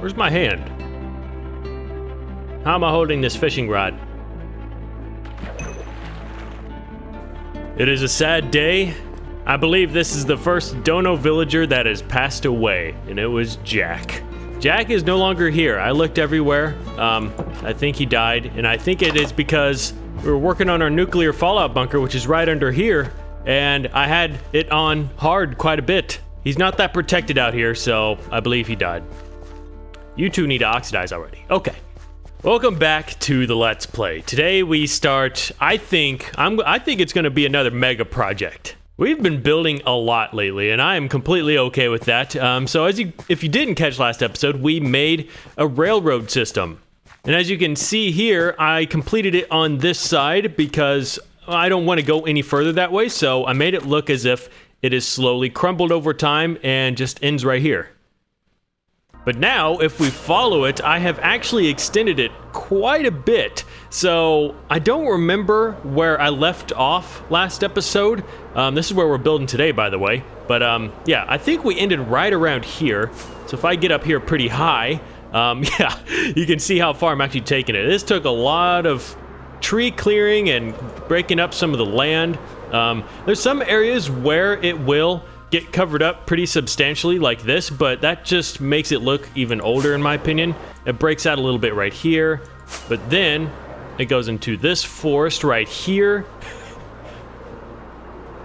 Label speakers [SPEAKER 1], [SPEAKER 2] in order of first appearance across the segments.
[SPEAKER 1] Where's my hand? How am I holding this fishing rod? It is a sad day. I believe this is the first Dono villager that has passed away, and it was Jack. Jack is no longer here. I looked everywhere. I think he died, and I think it is because we were working on our nuclear fallout bunker, which is right under here, and I had it on hard quite a bit. He's not that protected out here, so I believe he died. You two need to oxidize already. Okay. Welcome back to the Let's Play. Today we start, I think it's going to be another mega project. We've been building a lot lately, and I am completely okay with that. So if you didn't catch last episode, we made a railroad system. And as you can see here, I completed it on this side because I don't want to go any further that way, so I made it look as if it is slowly crumbled over time and just ends right here. But now, if we follow it, I have actually extended it quite a bit. So I don't remember where I left off last episode. This is where we're building today, by the way. But yeah, I think we ended right around here. So if I get up here pretty high, yeah, you can see how far I'm actually taking it. This took a lot of tree clearing and breaking up some of the land. There's some areas where it will get covered up pretty substantially like this, but that just makes it look even older in my opinion. It breaks out a little bit right here, but then it goes into this forest right here.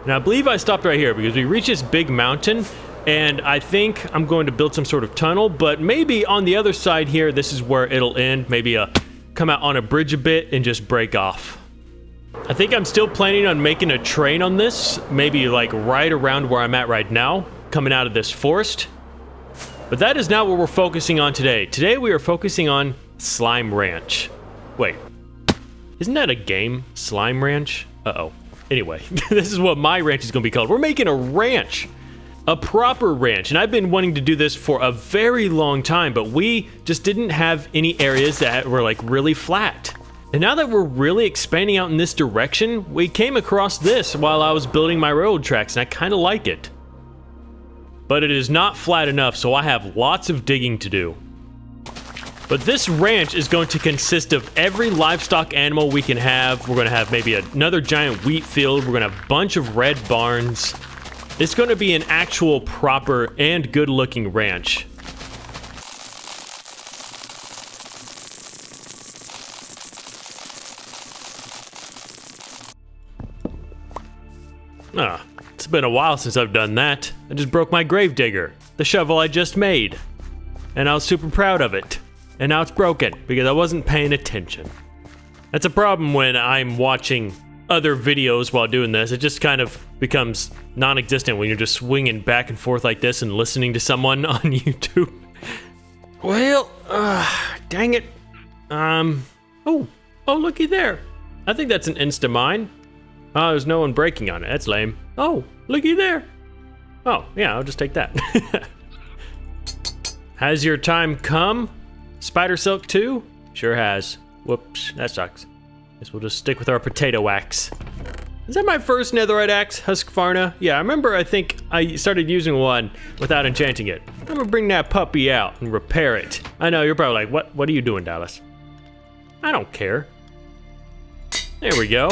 [SPEAKER 1] Now I believe I stopped right here because we reached this big mountain, and I think I'm going to build some sort of tunnel, but maybe on the other side here, this is where it'll end. Maybe come out on a bridge a bit and just break off. I think I'm still planning on making a train on this, maybe like right around where I'm at right now, coming out of this forest. But that is not what we're focusing on today. Today we are focusing on Slime Ranch. Wait, isn't that a game? Slime Ranch? Uh-oh. Anyway, this is what my ranch is going to be called. We're making a ranch. A proper ranch, and I've been wanting to do this for a very long time, but we just didn't have any areas that were like really flat. And now that we're really expanding out in this direction, we came across this while I was building my railroad tracks, and I kind of like it. But it is not flat enough, so I have lots of digging to do. But this ranch is going to consist of every livestock animal we can have. We're going to have maybe another giant wheat field. We're going to have a bunch of red barns. It's going to be an actual proper and good-looking ranch. It's been a while since I've done that. I just broke my gravedigger, the shovel I just made. And I was super proud of it. And now it's broken because I wasn't paying attention. That's a problem when I'm watching other videos while doing this. It just kind of becomes non-existent when you're just swinging back and forth like this and listening to someone on YouTube. Well, dang it. Oh, looky there. I think that's an Insta-mine. Oh, there's no one braking on it. That's lame. Oh, looky there. Oh, yeah, I'll just take that. Has your time come? Spider Silk 2? Sure has. Whoops, that sucks. Guess we'll just stick with our potato axe. Is that my first netherite axe, Husqvarna? Yeah, I think I started using one without enchanting it. I'm gonna bring that puppy out and repair it. I know, you're probably like, what are you doing, Dallas? I don't care. There we go.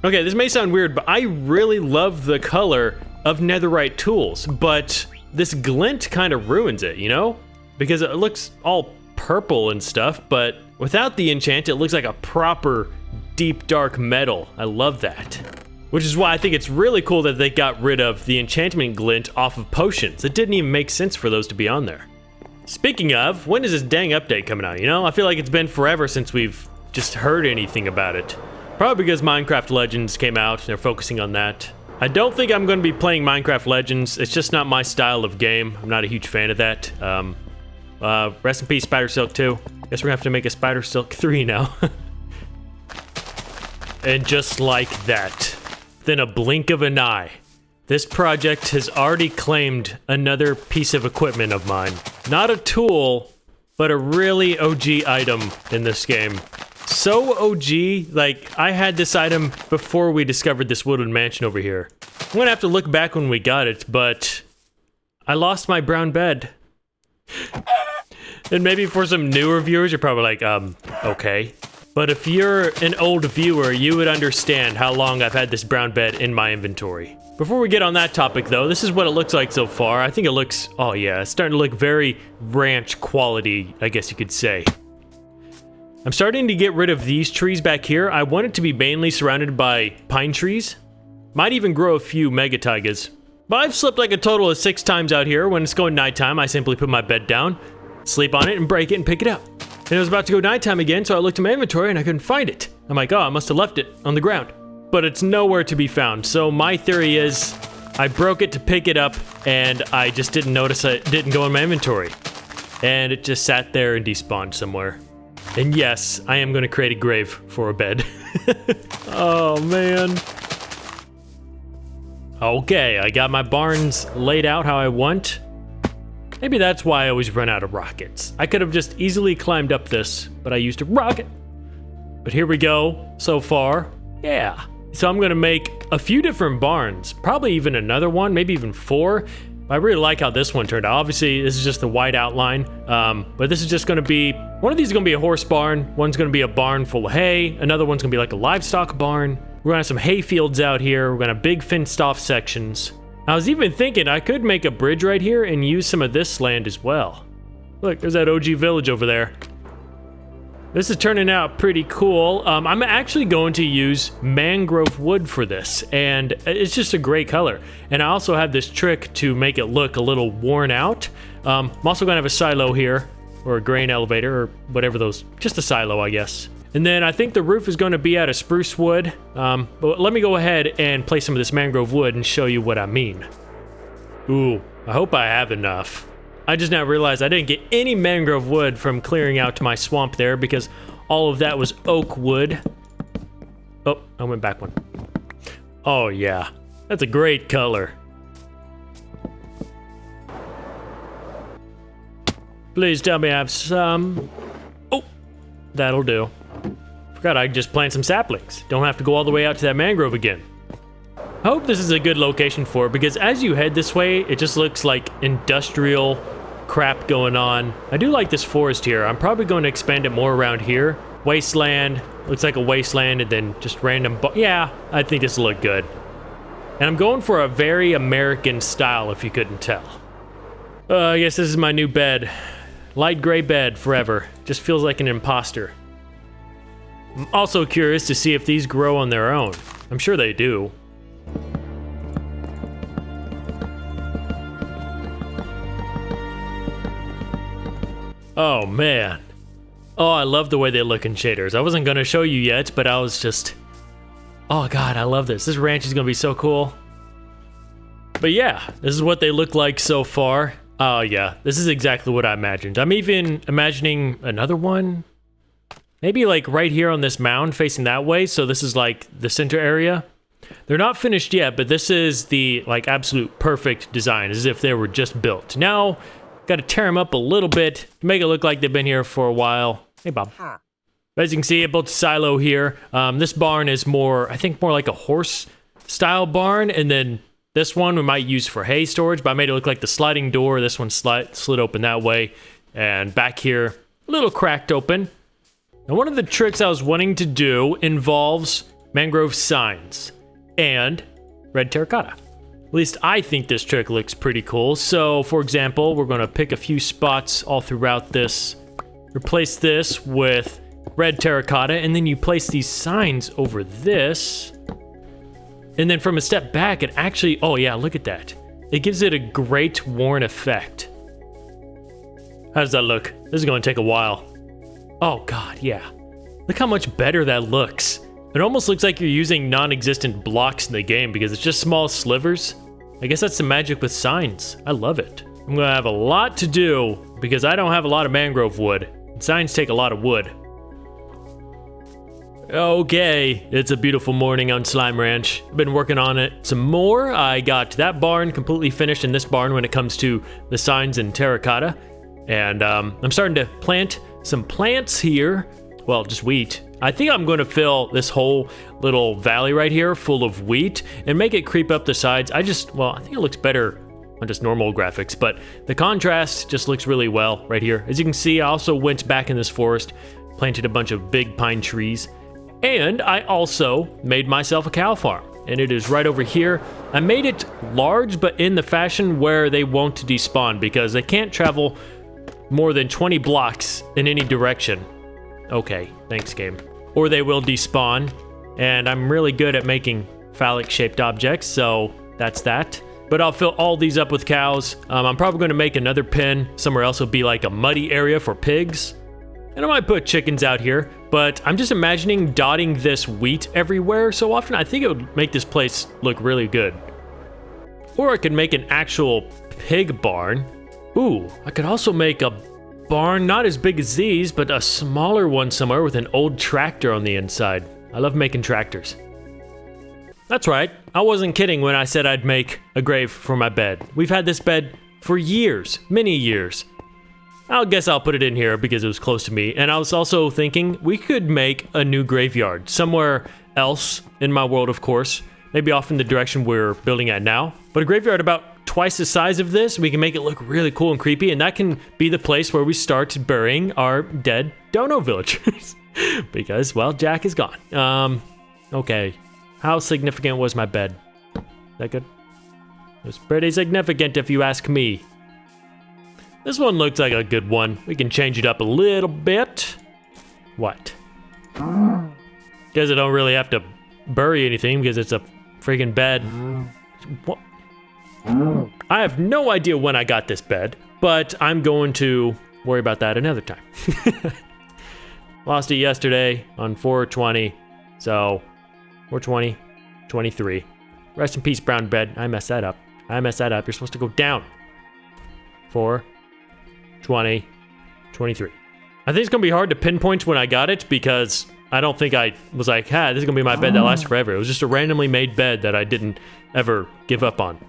[SPEAKER 1] Okay, this may sound weird, but I really love the color of netherite tools, but this glint kind of ruins it, you know? Because it looks all purple and stuff, but without the enchant, it looks like a proper deep dark metal. I love that. Which is why I think it's really cool that they got rid of the enchantment glint off of potions. It didn't even make sense for those to be on there. Speaking of, when is this dang update coming out, you know? I feel like it's been forever since we've just heard anything about it. Probably because Minecraft Legends came out, they're focusing on that. I don't think I'm going to be playing Minecraft Legends. It's just not my style of game. I'm not a huge fan of that. Rest in peace, Spider Silk 2. Guess we're going to have to make a Spider Silk 3 now. And just like that, within a blink of an eye, this project has already claimed another piece of equipment of mine. Not a tool, but a really OG item in this game. So OG, like, I had this item before we discovered this woodland mansion over here. I'm gonna have to look back when we got it, but I lost my brown bed. And maybe for some newer viewers, you're probably like, okay. But if you're an old viewer, you would understand how long I've had this brown bed in my inventory. Before we get on that topic though, this is what it looks like so far. I think it looks, oh yeah, it's starting to look very ranch quality, I guess you could say. I'm starting to get rid of these trees back here. I want it to be mainly surrounded by pine trees. Might even grow a few mega taigas. But I've slept like a total of 6 times out here. When it's going nighttime, I simply put my bed down, sleep on it, and break it and pick it up. And it was about to go nighttime again, so I looked in my inventory and I couldn't find it. I'm like, oh, I must have left it on the ground. But it's nowhere to be found. So my theory is I broke it to pick it up and I just didn't notice it didn't go in my inventory. And it just sat there and despawned somewhere. And yes, I am going to create a grave for a bed. Oh, man. Okay, I got my barns laid out how I want. Maybe that's why I always run out of rockets. I could have just easily climbed up this, but I used a rocket. But here we go, so far. Yeah. So I'm going to make a few different barns. Probably even another one, maybe even 4. I really like how this one turned out. Obviously, this is just the white outline, but this is just going to be, one of these is going to be a horse barn, one's going to be a barn full of hay, another one's going to be like a livestock barn. We're going to have some hay fields out here, we're going to have big fenced off sections. I was even thinking I could make a bridge right here and use some of this land as well. Look, there's that OG village over there. This is turning out pretty cool. I'm actually going to use mangrove wood for this, and it's just a great color. And I also have this trick to make it look a little worn out. I'm also gonna have a silo here, or a grain elevator, or whatever those, just a silo, I guess. And then I think the roof is gonna be out of spruce wood. But let me go ahead and place some of this mangrove wood and show you what I mean. Ooh, I hope I have enough. I just now realized I didn't get any mangrove wood from clearing out my swamp there because all of that was oak wood. Oh, I went back one. Oh yeah, that's a great color. Please tell me I have some. Oh, that'll do. Forgot I could just plant some saplings. Don't have to go all the way out to that mangrove again. I hope this is a good location for it because as you head this way, it just looks like industrial crap going on. I do like this forest here. I'm probably going to expand it more around here. Wasteland, looks like a wasteland, and then just random, yeah, I think this will look good. And I'm going for a very American style if you couldn't tell. I guess this is my new bed. Light gray bed forever. Just feels like an imposter. I'm also curious to see if these grow on their own. I'm sure they do. Oh man. Oh, I love the way they look in shaders. I wasn't gonna show you yet, but I was just, oh god, I love this. This ranch is gonna be so cool. But yeah, this is what they look like so far. Oh yeah, this is exactly what I imagined. I'm even imagining another one. Maybe like right here on this mound facing that way. So this is like the center area. They're not finished yet, but this is the like absolute perfect design, as if they were just built. Now, got to tear them up a little bit to make it look like they've been here for a while. Hey, Bob. As you can see, I built a silo here. This barn is more, I think more like a horse-style barn, and then this one we might use for hay storage, but I made it look like the sliding door. This one slid open that way, and back here, a little cracked open. Now, one of the tricks I was wanting to do involves mangrove signs and red terracotta. At least I think this trick looks pretty cool. So, for example, we're gonna pick a few spots all throughout this, replace this with red terracotta, and then you place these signs over this. And then from a step back, it actually, oh yeah, look at that. It gives it a great worn effect. How does that look? This is gonna take a while. Oh god, yeah. Look how much better that looks. It almost looks like you're using non-existent blocks in the game because it's just small slivers. I guess that's the magic with signs. I love it. I'm gonna have a lot to do because I don't have a lot of mangrove wood. And signs take a lot of wood. Okay, it's a beautiful morning on Slime Ranch. I've been working on it some more. I got that barn completely finished in this barn when it comes to the signs and terracotta. And I'm starting to plant some plants here. Well, just wheat. I think I'm going to fill this whole little valley right here full of wheat and make it creep up the sides. I think it looks better on just normal graphics, but the contrast just looks really well right here. As you can see, I also went back in this forest, planted a bunch of big pine trees, and I also made myself a cow farm, and it is right over here. I made it large, but in the fashion where they won't despawn because they can't travel more than 20 blocks in any direction. Okay, thanks game. Or they will despawn, and I'm really good at making phallic-shaped objects, so that's that. But I'll fill all these up with cows. I'm probably going to make another pen. Somewhere else will be like a muddy area for pigs. And I might put chickens out here, but I'm just imagining dotting this wheat everywhere so often. I think it would make this place look really good. Or I could make an actual pig barn. Ooh, I could also make a barn not as big as these, but a smaller one somewhere with an old tractor on the inside. I love making tractors. That's right, I wasn't kidding when I said I'd make a grave for my bed. We've had this bed for years, many years. I guess I'll put it in here because it was close to me. And I was also thinking we could make a new graveyard somewhere else in my world, of course. Maybe off in the direction we're building at now. But a graveyard about twice the size of this, we can make it look really cool and creepy. And that can be the place where we start burying our dead dono villagers. Because, well, Jack is gone. Okay. How significant was my bed? Is that good? It was pretty significant if you ask me. This one looks like a good one. We can change it up a little bit. What? Guess I don't really have to bury anything because it's a friggin' bed. What? I have no idea when I got this bed, but I'm going to worry about that another time. Lost it yesterday on 4/20, so 4/20, 23. Rest in peace, brown bed. I messed that up. You're supposed to go down. 4/20, 23. I think it's gonna be hard to pinpoint when I got it because I don't think I was like, this is gonna be my bed that lasts forever. It was just a randomly made bed that I didn't ever give up on.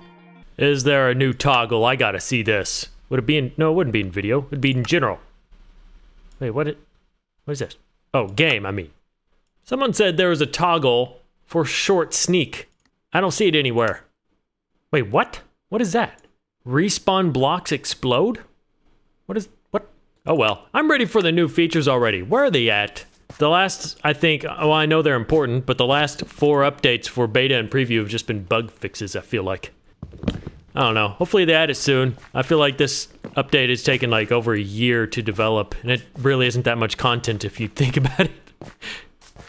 [SPEAKER 1] Is there a new toggle? I gotta see this. Would it be in, no, it wouldn't be in video. It'd be in general. Wait, what is this? Oh, game, I mean. Someone said there was a toggle for short sneak. I don't see it anywhere. Wait, what? What is that? Respawn blocks explode? What? Oh well, I'm ready for the new features already. Where are they at? The last, I think, I know they're important, but the last 4 updates for beta and preview have just been bug fixes, I feel like. I don't know, hopefully they add it soon. I feel like this update has taken like over a year to develop, and it really isn't that much content if you think about it.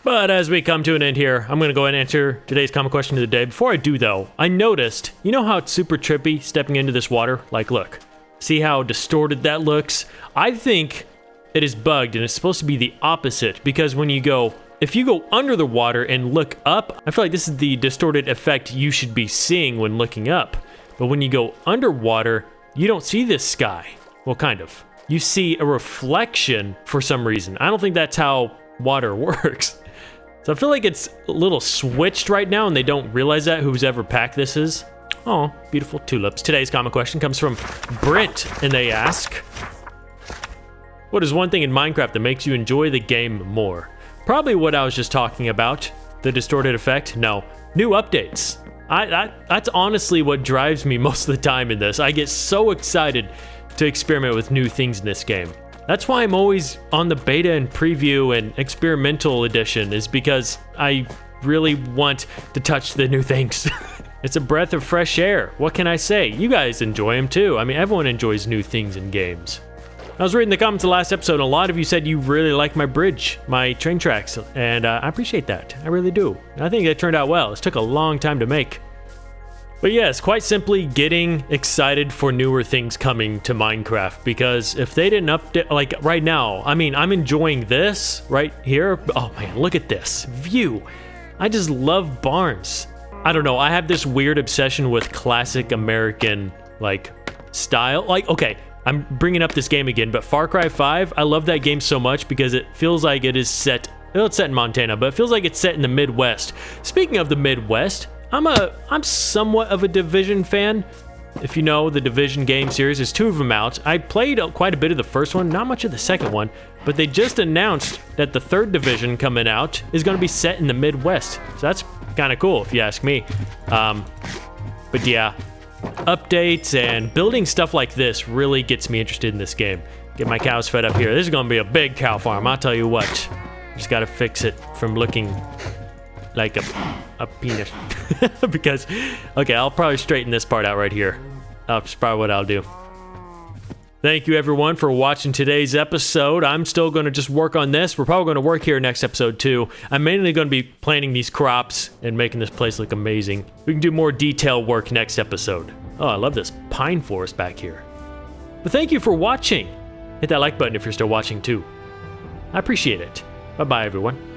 [SPEAKER 1] But as we come to an end here, I'm gonna go ahead and answer today's common question of the day. Before I do though, I noticed, you know how it's super trippy stepping into this water? Like look, see how distorted that looks? I think it is bugged and it's supposed to be the opposite because if you go under the water and look up, I feel like this is the distorted effect you should be seeing when looking up. But when you go underwater, you don't see this sky. Well, kind of. You see a reflection for some reason. I don't think that's how water works. So I feel like it's a little switched right now and they don't realize that, whose ever pack this is. Oh, beautiful tulips. Today's common question comes from Brent, and they ask, what is one thing in Minecraft that makes you enjoy the game more? Probably what I was just talking about, the distorted effect. No, new updates. That's honestly what drives me most of the time in this. I get so excited to experiment with new things in this game. That's why I'm always on the beta and preview and experimental edition, is because I really want to touch the new things. It's a breath of fresh air. What can I say? You guys enjoy them too. I mean, everyone enjoys new things in games. I was reading the comments of the last episode, and a lot of you said you really like my bridge, my train tracks, and I appreciate that. I really do. I think it turned out well. It took a long time to make. But yes, quite simply getting excited for newer things coming to Minecraft, because if they didn't update, like right now, I mean, I'm enjoying this right here. Oh man, look at this view. I just love barns. I don't know, I have this weird obsession with classic American, like, style. Like, okay, I'm bringing up this game again, but Far Cry 5, I love that game so much because it feels like it is set, well, it's set in Montana, but it feels like it's set in the Midwest. Speaking of the Midwest, I'm somewhat of a Division fan. If you know the Division game series, there's 2 of them out. I played quite a bit of the first one, not much of the second one, but they just announced that the 3rd Division coming out is going to be set in the Midwest. So that's kind of cool if you ask me. But yeah, updates and building stuff like this really gets me interested in this game. Get my cows fed up here. This is gonna be a big cow farm, I'll tell you what. Just gotta fix it from looking like a penis. Because, okay, I'll probably straighten this part out right here. That's probably what I'll do. Thank you everyone for watching today's episode. I'm still going to just work on this. We're probably going to work here next episode too. I'm mainly going to be planting these crops and making this place look amazing. We can do more detail work next episode. Oh, I love this pine forest back here. But thank you for watching. Hit that like button if you're still watching too. I appreciate it. Bye-bye everyone.